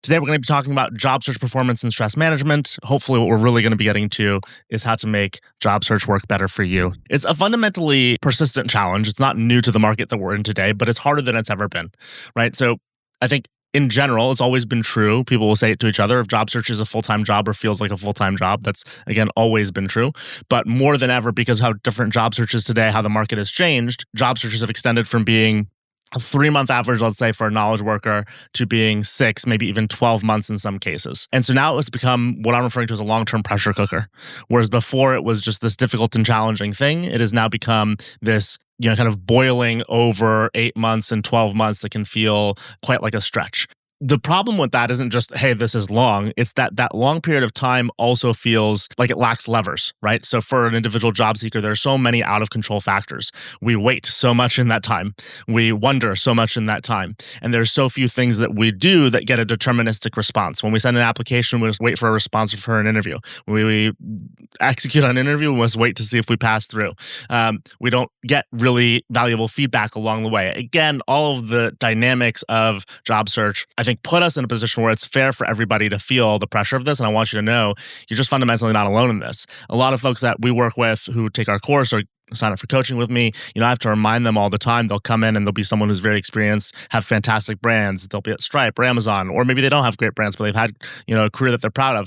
Today, we're going to be talking about job search performance and stress management. Hopefully, what we're really going to be getting to is how to make job search work better for you. It's a fundamentally persistent challenge. It's not new to the market that we're in today, but it's harder than it's ever been, right? So I think in general, it's always been true. People will say it to each other. If job search is a full-time job or feels like a full-time job, that's, again, always been true. But more than ever, because of how different job search is today, how the market has changed, job searches have extended from being a 3-month average, let's say, for a knowledge worker to being 6, maybe even 12 months in some cases. And so now it's become what I'm referring to as a long-term pressure cooker. Whereas before it was just this difficult and challenging thing, it has now become this, kind of boiling over 8 months and 12 months that can feel quite like a stretch. The problem with that isn't just, hey, this is long. It's that long period of time also feels like it lacks levers, right? So for an individual job seeker, there are so many out of control factors. We wait so much in that time. We wonder so much in that time. And there's so few things that we do that get a deterministic response. When we send an application, we just wait for a response for an interview. When we execute an interview, we must wait to see if we pass through. We don't get really valuable feedback along the way. Again, all of the dynamics of job search, I think, put us in a position where it's fair for everybody to feel the pressure of this. And I want you to know you're just fundamentally not alone in this. A lot of folks that we work with who take our course or sign up for coaching with me, I have to remind them all the time. They'll come in and they'll be someone who's very experienced, have fantastic brands. They'll be at Stripe or Amazon, or maybe they don't have great brands, but they've had, a career that they're proud of.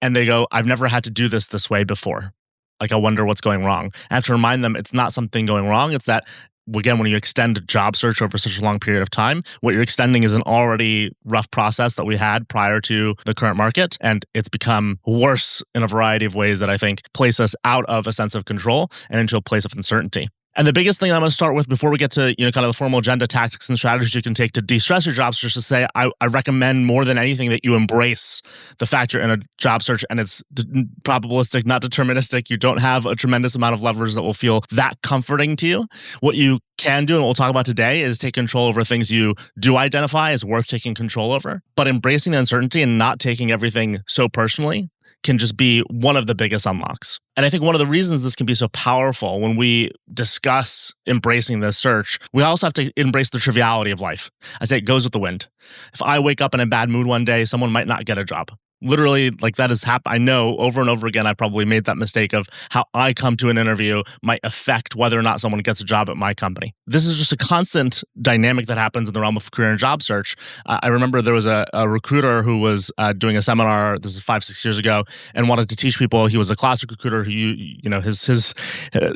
And they go, I've never had to do this way before. Like, I wonder what's going wrong. I have to remind them it's not something going wrong. It's that, again, when you extend a job search over such a long period of time, what you're extending is an already rough process that we had prior to the current market. And it's become worse in a variety of ways that I think place us out of a sense of control and into a place of uncertainty. And the biggest thing I'm going to start with before we get to kind of the formal agenda, tactics, and strategies you can take to de-stress your job search, is to say I recommend more than anything that you embrace the fact you're in a job search and it's probabilistic, not deterministic. You don't have a tremendous amount of levers that will feel that comforting to you. What you can do, and what we'll talk about today, is take control over things you do identify as worth taking control over. But embracing the uncertainty and not taking everything so personally can just be one of the biggest unlocks. And I think one of the reasons this can be so powerful when we discuss embracing this search, we also have to embrace the triviality of life. I say it goes with the wind. If I wake up in a bad mood one day, someone might not get a job. Literally, like, that has happened. I know over and over again, I probably made that mistake of how I come to an interview might affect whether or not someone gets a job at my company. This is just a constant dynamic that happens in the realm of career and job search. I remember there was a recruiter who was doing a seminar, this is 5-6 years ago, and wanted to teach people. He was a classic recruiter who, his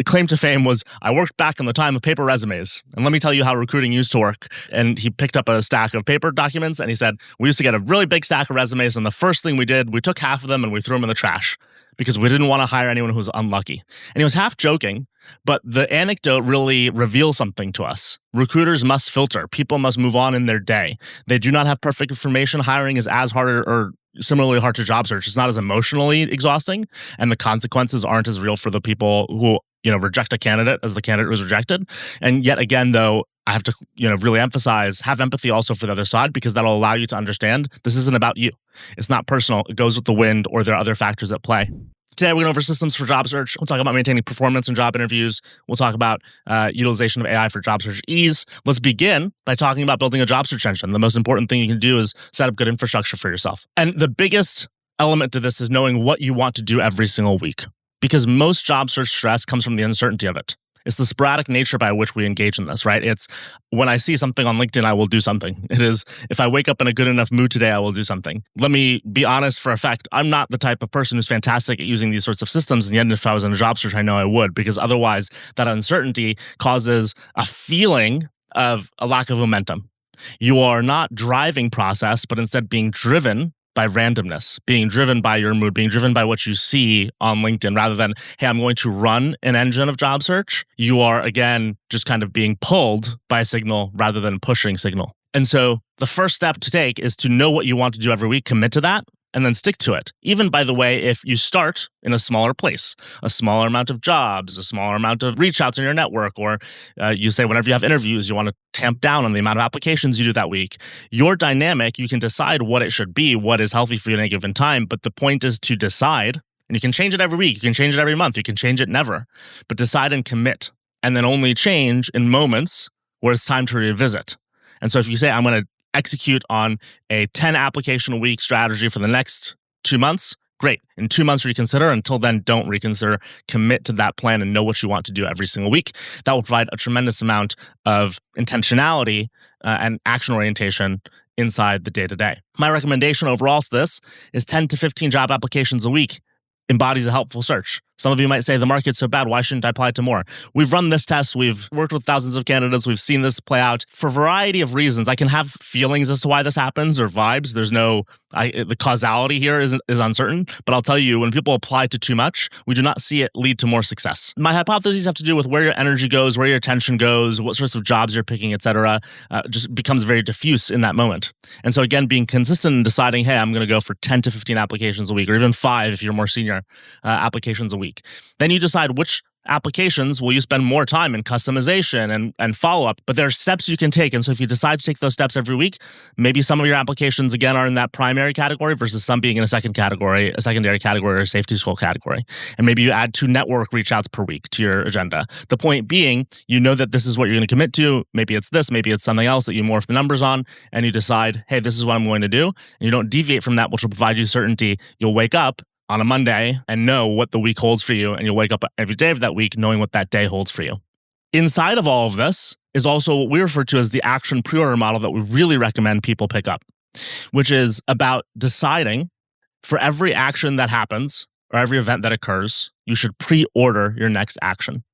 claim to fame was, I worked back in the time of paper resumes. And let me tell you how recruiting used to work. And he picked up a stack of paper documents and he said, we used to get a really big stack of resumes, and the first thing we did, we took half of them and we threw them in the trash because we didn't want to hire anyone who was unlucky. And he was half joking, but the anecdote really reveals something to us. Recruiters must filter. People must move on in their day. They do not have perfect information. Hiring is as hard or similarly hard to job search. It's not as emotionally exhausting, and the consequences aren't as real for the people who reject a candidate as the candidate was rejected. And yet again, though, I have to really emphasize, have empathy also for the other side, because that'll allow you to understand this isn't about you. It's not personal. It goes with the wind, or there are other factors at play. Today, we're going over systems for job search. We'll talk about maintaining performance in job interviews. We'll talk about utilization of AI for job search ease. Let's begin by talking about building a job search engine. The most important thing you can do is set up good infrastructure for yourself. And the biggest element to this is knowing what you want to do every single week, because most job search stress comes from the uncertainty of it. It's the sporadic nature by which we engage in this, right? It's when I see something on LinkedIn, I will do something. It is, if I wake up in a good enough mood today, I will do something. Let me be honest for a fact. I'm not the type of person who's fantastic at using these sorts of systems. And yet, if I was in a job search, I know I would, because otherwise that uncertainty causes a feeling of a lack of momentum. You are not driving process, but instead being driven by randomness, being driven by your mood, being driven by what you see on LinkedIn, rather than, hey, I'm going to run an engine of job search. You are, again, just kind of being pulled by a signal rather than pushing signal. And so the first step to take is to know what you want to do every week, commit to that, and then stick to it. Even, by the way, if you start in a smaller place, a smaller amount of jobs, a smaller amount of reach outs in your network, or you say whenever you have interviews, you want to tamp down on the amount of applications you do that week. Your dynamic, you can decide what it should be, what is healthy for you at any given time. But the point is to decide, and you can change it every week, you can change it every month, you can change it never, but decide and commit, and then only change in moments where it's time to revisit. And so if you say, I'm going to execute on a 10 application a week strategy for the next 2 months, great. In 2 months, reconsider. Until then, don't reconsider. Commit to that plan and know what you want to do every single week. That will provide a tremendous amount of intentionality and action orientation inside the day-to-day. My recommendation overall to this is 10 to 15 job applications a week embodies a helpful search. Some of you might say the market's so bad, why shouldn't I apply to more? We've run this test. We've worked with thousands of candidates. We've seen this play out for a variety of reasons. I can have feelings as to why this happens or vibes. There's no, the causality here is uncertain. But I'll tell you, when people apply to too much, we do not see it lead to more success. My hypotheses have to do with where your energy goes, where your attention goes, what sorts of jobs you're picking, et cetera. Just becomes very diffuse in that moment. And so again, being consistent and deciding, hey, I'm going to go for 10 to 15 applications a week, or even 5 if you're more senior, applications a week. Then you decide which applications will you spend more time in customization and follow-up, but there are steps you can take. And so if you decide to take those steps every week, maybe some of your applications, again, are in that primary category versus some being in a secondary category or a safety school category. And maybe you add 2 network reach outs per week to your agenda. The point being, you know that this is what you're going to commit to. Maybe it's this, maybe it's something else that you morph the numbers on, and you decide, hey, this is what I'm going to do. And you don't deviate from that, which will provide you certainty. You'll wake up on a Monday and know what the week holds for you, and you'll wake up every day of that week knowing what that day holds for you. Inside of all of this is also what we refer to as the action pre-order model that we really recommend people pick up, which is about deciding for every action that happens or every event that occurs, you should pre-order your next action.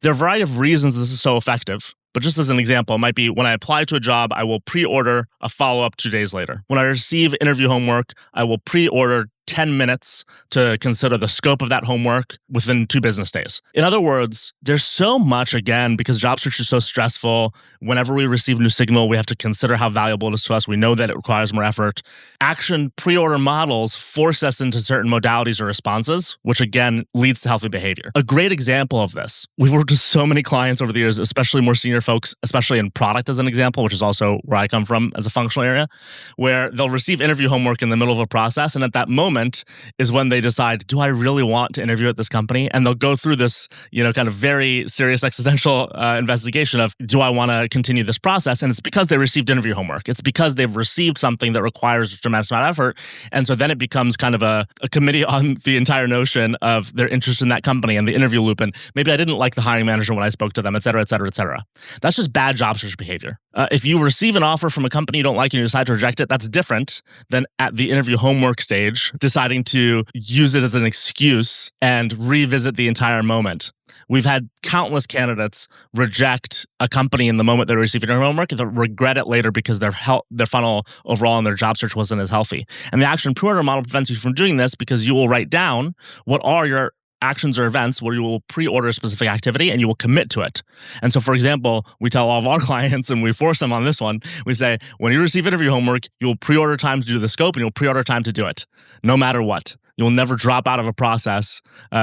There are a variety of reasons this is so effective. But just as an example, it might be when I apply to a job, I will pre-order a follow-up 2 days later. When I receive interview homework, I will pre-order 10 minutes to consider the scope of that homework within 2 business days. In other words, there's so much, again, because job search is so stressful. Whenever we receive new signal, we have to consider how valuable it is to us. We know that it requires more effort. Action pre-order models force us into certain modalities or responses, which again leads to healthy behavior. A great example of this, we've worked with so many clients over the years, especially more senior folks, especially in product as an example, which is also where I come from as a functional area, where they'll receive interview homework in the middle of a process. And at that moment is when they decide, do I really want to interview at this company? And they'll go through this, kind of very serious existential investigation of, do I want to continue this process? And it's because they received interview homework. It's because they've received something that requires a tremendous amount of effort. And so then it becomes kind of a committee on the entire notion of their interest in that company and the interview loop. And maybe I didn't like the hiring manager when I spoke to them, et cetera, et cetera, et cetera. That's just bad job search behavior. If you receive an offer from a company you don't like and you decide to reject it, that's different than at the interview homework stage, deciding to use it as an excuse and revisit the entire moment. We've had countless candidates reject a company in the moment they received their homework and they'll regret it later because their funnel overall and their job search wasn't as healthy. And the action pre-order model prevents you from doing this because you will write down what are your actions or events where you will pre-order a specific activity and you will commit to it. And so, for example, we tell all of our clients, and we force them on this one, we say, when you receive interview homework, you will pre-order time to do the scope and you'll pre-order time to do it, no matter what. You'll never drop out of a process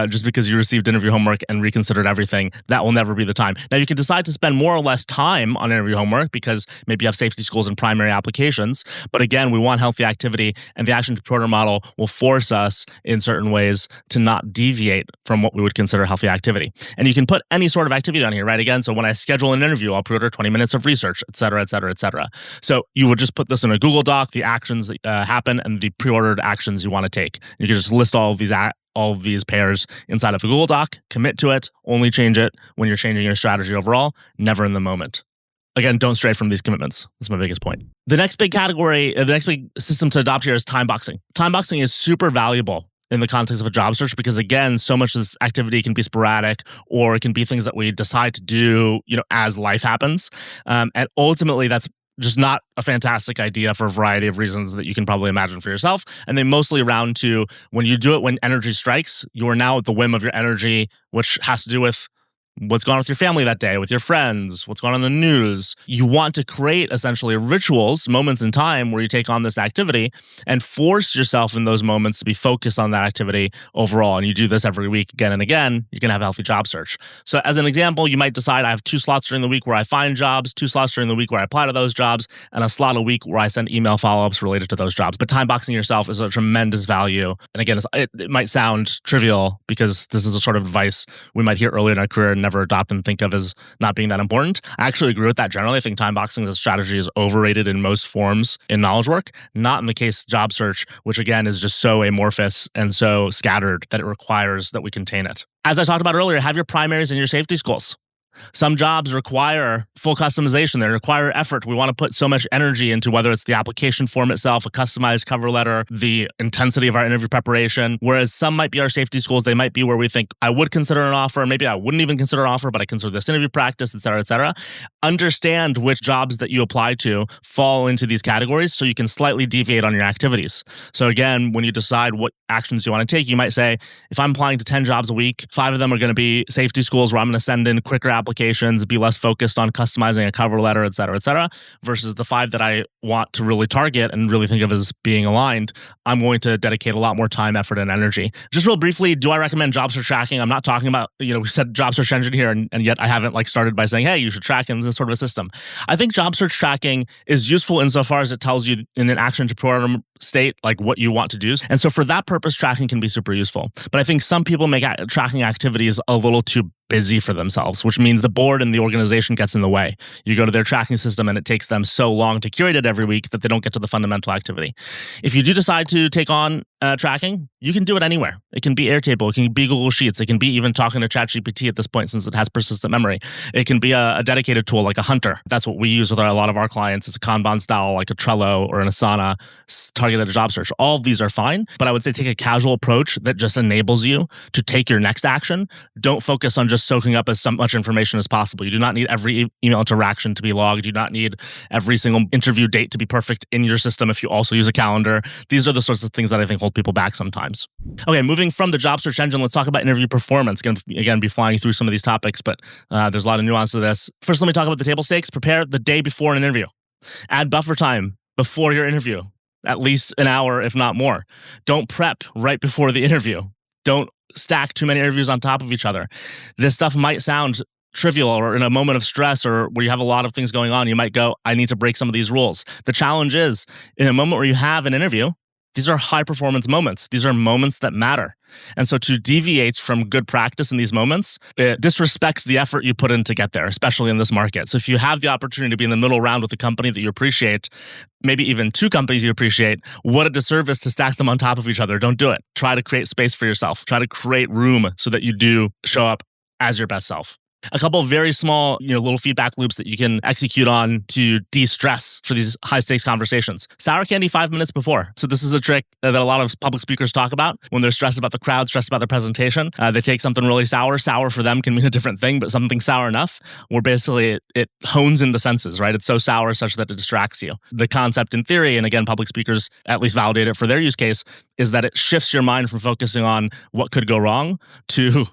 just because you received interview homework and reconsidered everything. That will never be the time. Now, you can decide to spend more or less time on interview homework because maybe you have safety schools and primary applications. But again, we want healthy activity, and the action to pre-order model will force us in certain ways to not deviate from what we would consider healthy activity. And you can put any sort of activity on here, right? Again, so when I schedule an interview, I'll pre-order 20 minutes of research, et cetera, et cetera, et cetera. So you would just put this in a Google Doc, the actions that happen and the pre-ordered actions you want to take. You can just list all of these pairs inside of a Google Doc, commit to it, only change it when you're changing your strategy overall, never in the moment. Again, don't stray from these commitments. That's my biggest point. The next big category, the next big system to adopt here is time boxing. Time boxing is super valuable in the context of a job search because, again, so much of this activity can be sporadic or it can be things that we decide to do, as life happens. And ultimately, that's just not a fantastic idea for a variety of reasons that you can probably imagine for yourself. And they mostly round to when you do it when energy strikes, you are now at the whim of your energy, which has to do with what's going on with your family that day, with your friends, what's going on in the news. You want to create essentially rituals, moments in time where you take on this activity and force yourself in those moments to be focused on that activity overall. And you do this every week again and again, you're going to have a healthy job search. So as an example, you might decide I have 2 slots during the week where I find jobs, 2 slots during the week where I apply to those jobs, and a slot a week where I send email follow-ups related to those jobs. But time boxing yourself is a tremendous value. And again, it might sound trivial because this is a sort of advice we might hear early in our career and never adopt and think of as not being that important. I actually agree with that generally. I think time boxing as a strategy is overrated in most forms in knowledge work, not in the case job search, which again is just so amorphous and so scattered that it requires that we contain it. As I talked about earlier, have your primaries and your safety schools. Some jobs require full customization. They require effort. We want to put so much energy into whether it's the application form itself, a customized cover letter, the intensity of our interview preparation. Whereas some might be our safety schools. They might be where we think I would consider an offer. Maybe I wouldn't even consider an offer, but I consider this interview practice, et cetera, et cetera. Understand which jobs that you apply to fall into these categories so you can slightly deviate on your activities. So again, when you decide what actions you want to take, you might say, if I'm applying to 10 jobs a week, 5 of them are going to be safety schools where I'm going to send in quicker applications, be less focused on customizing a cover letter, et cetera, versus the 5 that I want to really target and really think of as being aligned. I'm going to dedicate a lot more time, effort, and energy. Just real briefly, do I recommend job search tracking? I'm not talking about, we said job search engine here, and yet I haven't started by saying, hey, you should track in this sort of a system. I think job search tracking is useful insofar as it tells you in an action to perform state what you want to do. And so for that purpose, tracking can be super useful. But I think some people make tracking activities a little too busy for themselves, which means the board and the organization gets in the way. You go to their tracking system and it takes them so long to curate it every week that they don't get to the fundamental activity. If you do decide to take on tracking, you can do it anywhere. It can be Airtable, it can be Google Sheets, it can be even talking to ChatGPT at this point since it has persistent memory. It can be a dedicated tool like a Hunter. That's what we use with a lot of our clients. It's a Kanban style like a Trello or an Asana targeted job search. All of these are fine, but I would say take a casual approach that just enables you to take your next action. Don't focus on just soaking up as much information as possible. You do not need every email interaction to be logged. You do not need every single interview date to be perfect in your system if you also use a calendar. These are the sorts of things that I think hold people back sometimes. Okay, moving from the job search engine, let's talk about interview performance. Going to, again, be flying through some of these topics, but there's a lot of nuance to this. First, let me talk about the table stakes. Prepare the day before an interview. Add buffer time before your interview, at least an hour, if not more. Don't prep right before the interview. Don't stack too many interviews on top of each other. This stuff might sound trivial, or in a moment of stress or where you have a lot of things going on, you might go, I need to break some of these rules. The challenge is, in a moment where you have an interview, these are high performance moments. These are moments that matter. And so to deviate from good practice in these moments, it disrespects the effort you put in to get there, especially in this market. So if you have the opportunity to be in the middle round with a company that you appreciate, maybe even 2 companies you appreciate, what a disservice to stack them on top of each other. Don't do it. Try to create space for yourself. Try to create room so that you do show up as your best self. A couple of very small, little feedback loops that you can execute on to de-stress for these high-stakes conversations. Sour candy 5 minutes before. So this is a trick that a lot of public speakers talk about when they're stressed about the crowd, stressed about their presentation. They take something really sour. Sour for them can mean a different thing, but something sour enough where basically it hones in the senses, right? It's so sour such that it distracts you. The concept in theory, and again, public speakers at least validate it for their use case, is that it shifts your mind from focusing on what could go wrong to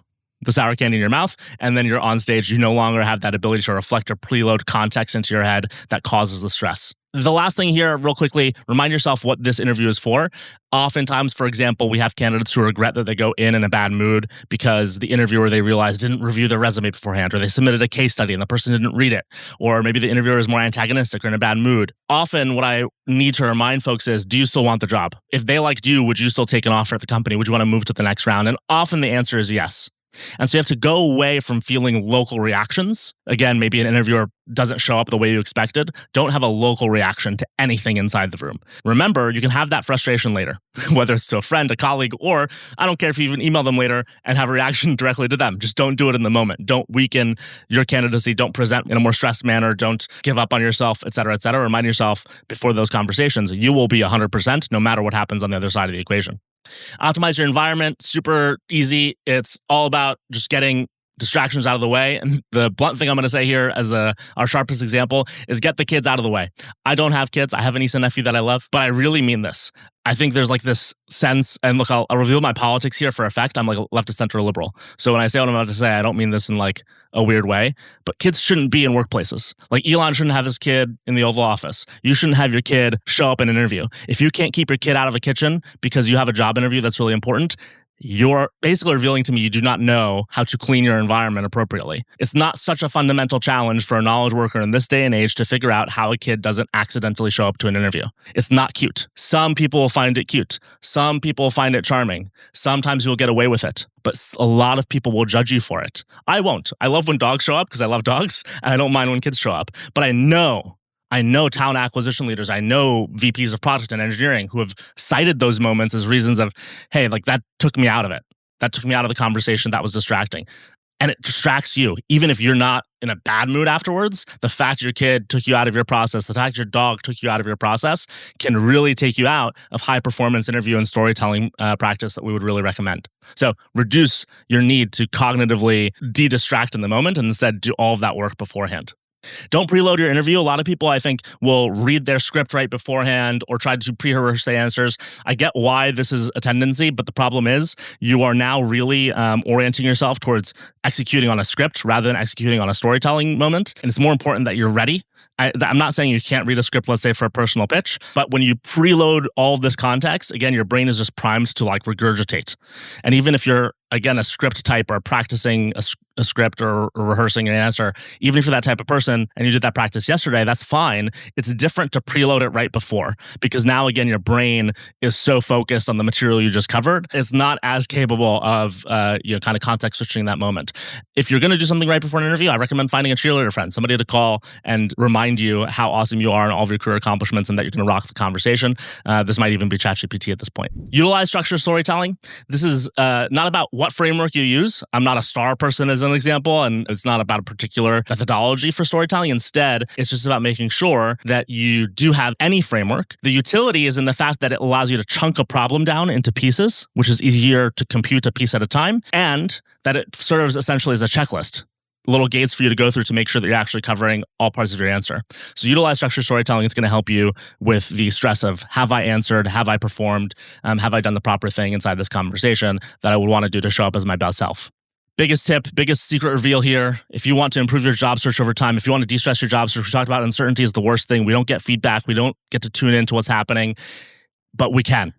the sour candy in your mouth, and then you're on stage. You no longer have that ability to reflect or preload context into your head that causes the stress. The last thing here, real quickly, remind yourself what this interview is for. Oftentimes, for example, we have candidates who regret that they go in a bad mood because the interviewer, they realized, didn't review their resume beforehand, or they submitted a case study and the person didn't read it, or maybe the interviewer is more antagonistic or in a bad mood. Often, what I need to remind folks is, do you still want the job? If they liked you, would you still take an offer at the company? Would you want to move to the next round? And often the answer is yes. And so you have to go away from feeling local reactions. Again, maybe an interviewer doesn't show up the way you expected. Don't have a local reaction to anything inside the room. Remember, you can have that frustration later, whether it's to a friend, a colleague, or I don't care if you even email them later and have a reaction directly to them. Just don't do it in the moment. Don't weaken your candidacy. Don't present in a more stressed manner. Don't give up on yourself, et cetera, et cetera. Remind yourself before those conversations, you will be 100% no matter what happens on the other side of the equation. Optimize your environment. Super easy. It's all about just getting distractions out of the way. And the blunt thing I'm going to say here as our sharpest example is get the kids out of the way. I don't have kids. I have a niece and nephew that I love, but I really mean this. I think there's this sense, and look, I'll reveal my politics here for effect. I'm a left of center liberal. So when I say what I'm about to say, I don't mean this in a weird way, but kids shouldn't be in workplaces. Elon shouldn't have his kid in the Oval Office. You shouldn't have your kid show up in an interview. If you can't keep your kid out of a kitchen because you have a job interview that's really important, you're basically revealing to me you do not know how to clean your environment appropriately. It's not such a fundamental challenge for a knowledge worker in this day and age to figure out how a kid doesn't accidentally show up to an interview. It's not cute. Some people will find it cute. Some people will find it charming. Sometimes you'll get away with it, but a lot of people will judge you for it. I won't. I love when dogs show up because I love dogs, and I don't mind when kids show up. But I know talent acquisition leaders. I know VPs of product and engineering who have cited those moments as reasons of, hey, like that took me out of it. That took me out of the conversation. That was distracting. And it distracts you. Even if you're not in a bad mood afterwards, the fact your kid took you out of your process, the fact your dog took you out of your process can really take you out of high performance interview and storytelling practice that we would really recommend. So reduce your need to cognitively de-distract in the moment and instead do all of that work beforehand. Don't preload your interview. A lot of people, I think, will read their script right beforehand or try to pre-rehearse the answers. I get why this is a tendency, but the problem is you are now really orienting yourself towards executing on a script rather than executing on a storytelling moment. And it's more important that you're ready. I'm not saying you can't read a script, let's say, for a personal pitch, but when you preload all of this context, again, your brain is just primed to like regurgitate. And even if you're, again, a script type or practicing a script or rehearsing an answer, even if you're that type of person and you did that practice yesterday, that's fine. It's different to preload it right before because now, again, your brain is so focused on the material you just covered. It's not as capable of kind of context switching that moment. If you're going to do something right before an interview, I recommend finding a cheerleader friend, somebody to call and remind you how awesome you are and all of your career accomplishments and that you're going to rock the conversation. This might even be ChatGPT at this point. Utilize structured storytelling. This is not about what framework you use. I'm not a STAR person as an example, and it's not about a particular methodology for storytelling. Instead, it's just about making sure that you do have any framework. The utility is in the fact that it allows you to chunk a problem down into pieces, which is easier to compute a piece at a time, and that it serves essentially as a checklist. Little gates for you to go through to make sure that you're actually covering all parts of your answer. So utilize structured storytelling. It's going to help you with the stress of, have I answered? Have I performed? Have I done the proper thing inside this conversation that I would want to do to show up as my best self? Biggest tip, biggest secret reveal here. If you want to improve your job search over time, if you want to de-stress your job search, we talked about uncertainty is the worst thing. We don't get feedback. We don't get to tune into what's happening, but we can,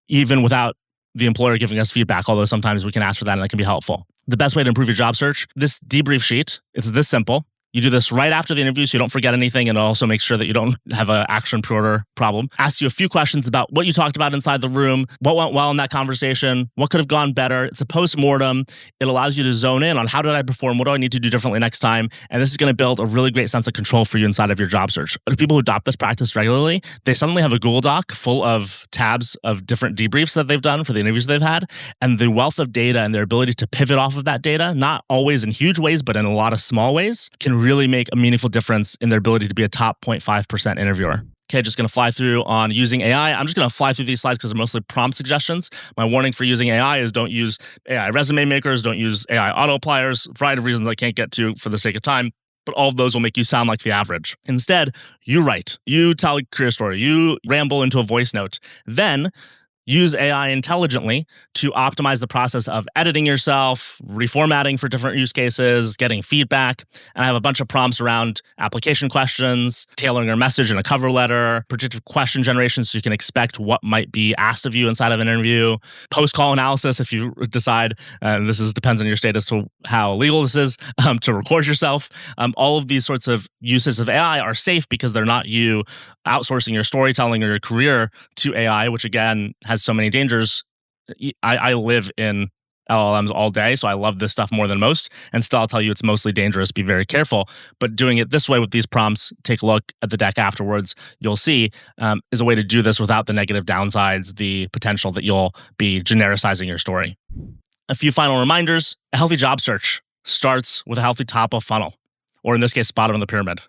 even without the employer giving us feedback, although sometimes we can ask for that and that can be helpful. The best way to improve your job search, this debrief sheet, it's this simple. You do this right after the interview so you don't forget anything, and it also makes sure that you don't have an action pre-order problem. Ask you a few questions about what you talked about inside the room, what went well in that conversation, what could have gone better. It's a post-mortem. It allows you to zone in on how did I perform, what do I need to do differently next time, and this is going to build a really great sense of control for you inside of your job search. People who adopt this practice regularly, they suddenly have a Google Doc full of tabs of different debriefs that they've done for the interviews they've had, and the wealth of data and their ability to pivot off of that data, not always in huge ways, but in a lot of small ways, can really make a meaningful difference in their ability to be a top 0.5% interviewer. Okay, just going to fly through on using AI. I'm just going to fly through these slides because they're mostly prompt suggestions. My warning for using AI is don't use AI resume makers, don't use AI auto appliers, a variety of reasons I can't get to for the sake of time. But all of those will make you sound like the average. Instead, you write, you tell a career story, you ramble into a voice note. Then use AI intelligently to optimize the process of editing yourself, reformatting for different use cases, getting feedback. And I have a bunch of prompts around application questions, tailoring your message in a cover letter, predictive question generation so you can expect what might be asked of you inside of an interview, post-call analysis if you decide, and depends on your status to how legal this is, to record yourself. All of these sorts of uses of AI are safe because they're not you outsourcing your storytelling or your career to AI, which again has so many dangers. I live in LLMs all day, so I love this stuff more than most. And still, I'll tell you, it's mostly dangerous. Be very careful. But doing it this way with these prompts, take a look at the deck afterwards, you'll see is a way to do this without the negative downsides, the potential that you'll be genericizing your story. A few final reminders. A healthy job search starts with a healthy top of funnel, or in this case, bottom of the pyramid.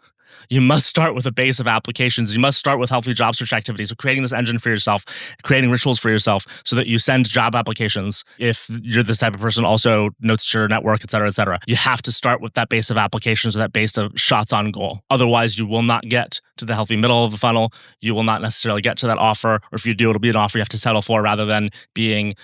You must start with a base of applications. You must start with healthy job search activities. So creating this engine for yourself, creating rituals for yourself so that you send job applications. If you're this type of person, also notes to your network, et cetera, et cetera. You have to start with that base of applications or that base of shots on goal. Otherwise, you will not get to the healthy middle of the funnel. You will not necessarily get to that offer. Or if you do, it'll be an offer you have to settle for rather than being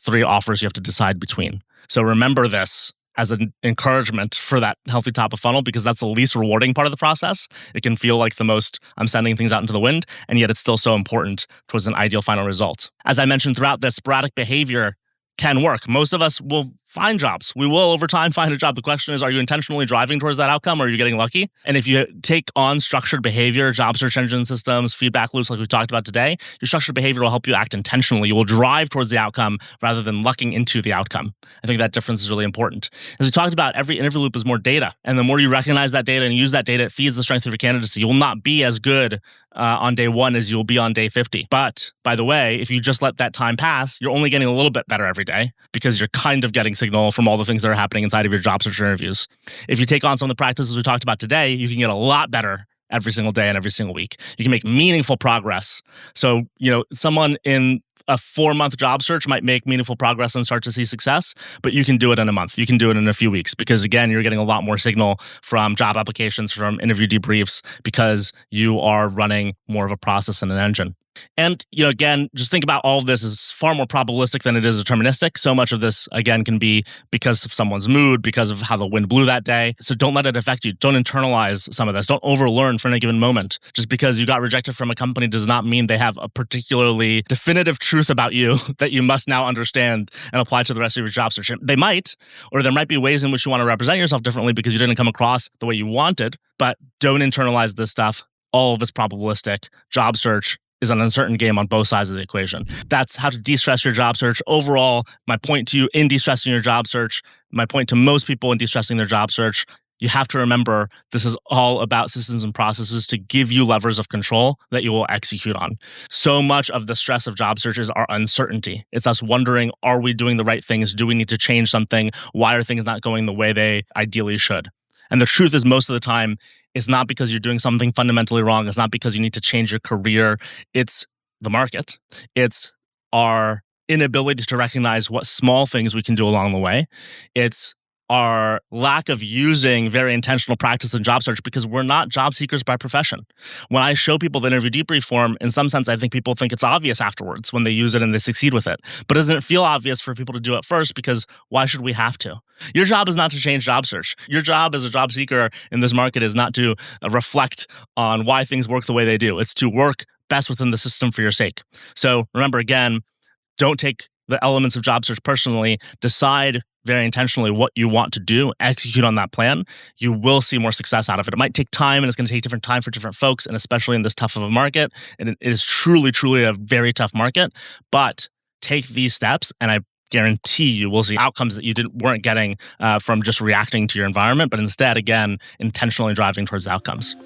3 offers you have to decide between. So remember this as an encouragement for that healthy top of funnel, because that's the least rewarding part of the process. It can feel like the most, I'm sending things out into the wind, and yet it's still so important towards an ideal final result. As I mentioned throughout this, sporadic behavior can work. Most of us will find jobs. We will over time find a job. The question is, are you intentionally driving towards that outcome, or are you getting lucky? And if you take on structured behavior, job search engine systems, feedback loops like we talked about today, your structured behavior will help you act intentionally. You will drive towards the outcome rather than lucking into the outcome. I think that difference is really important. As we talked about, every interview loop is more data. And the more you recognize that data and use that data, it feeds the strength of your candidacy. You will not be as good on day 1 as you'll be on day 50. But by the way, if you just let that time pass, you're only getting a little bit better every day because you're kind of getting signal from all the things that are happening inside of your job search interviews. If you take on some of the practices we talked about today, you can get a lot better every single day and every single week. You can make meaningful progress. So, someone in a 4-month job search might make meaningful progress and start to see success, but you can do it in a month. You can do it in a few weeks because, again, you're getting a lot more signal from job applications, from interview debriefs, because you are running more of a process and an engine. And, again, just think about all of this is far more probabilistic than it is deterministic. So much of this, again, can be because of someone's mood, because of how the wind blew that day. So don't let it affect you. Don't internalize some of this. Don't overlearn for any given moment. Just because you got rejected from a company does not mean they have a particularly definitive truth about you that you must now understand and apply to the rest of your job search. They might, or there might be ways in which you want to represent yourself differently because you didn't come across the way you wanted, but don't internalize this stuff. All of it's probabilistic. Job search is an uncertain game on both sides of the equation. That's how to de-stress your job search. Overall, my point to you in de-stressing your job search, my point to most people in de-stressing their job search, you have to remember this is all about systems and processes to give you levers of control that you will execute on. So much of the stress of job searches are uncertainty. It's us wondering, are we doing the right things? Do we need to change something? Why are things not going the way they ideally should? And the truth is, most of the time, it's not because you're doing something fundamentally wrong. It's not because you need to change your career. It's the market. It's our inability to recognize what small things we can do along the way. It's our lack of using very intentional practice in job search because we're not job seekers by profession. When I show people the interview debrief form, in some sense, I think people think it's obvious afterwards when they use it and they succeed with it. But doesn't it feel obvious for people to do it first? Because why should we have to? Your job is not to change job search. Your job as a job seeker in this market is not to reflect on why things work the way they do. It's to work best within the system for your sake. So remember, again, don't take the elements of job search personally. Decide very intentionally what you want to do, execute on that plan. You will see more success out of it. It might take time, and it's going to take different time for different folks, and especially in this tough of a market. And it is truly, truly a very tough market. But take these steps, and I guarantee you will see outcomes that you weren't getting from just reacting to your environment, but instead, again, intentionally driving towards outcomes.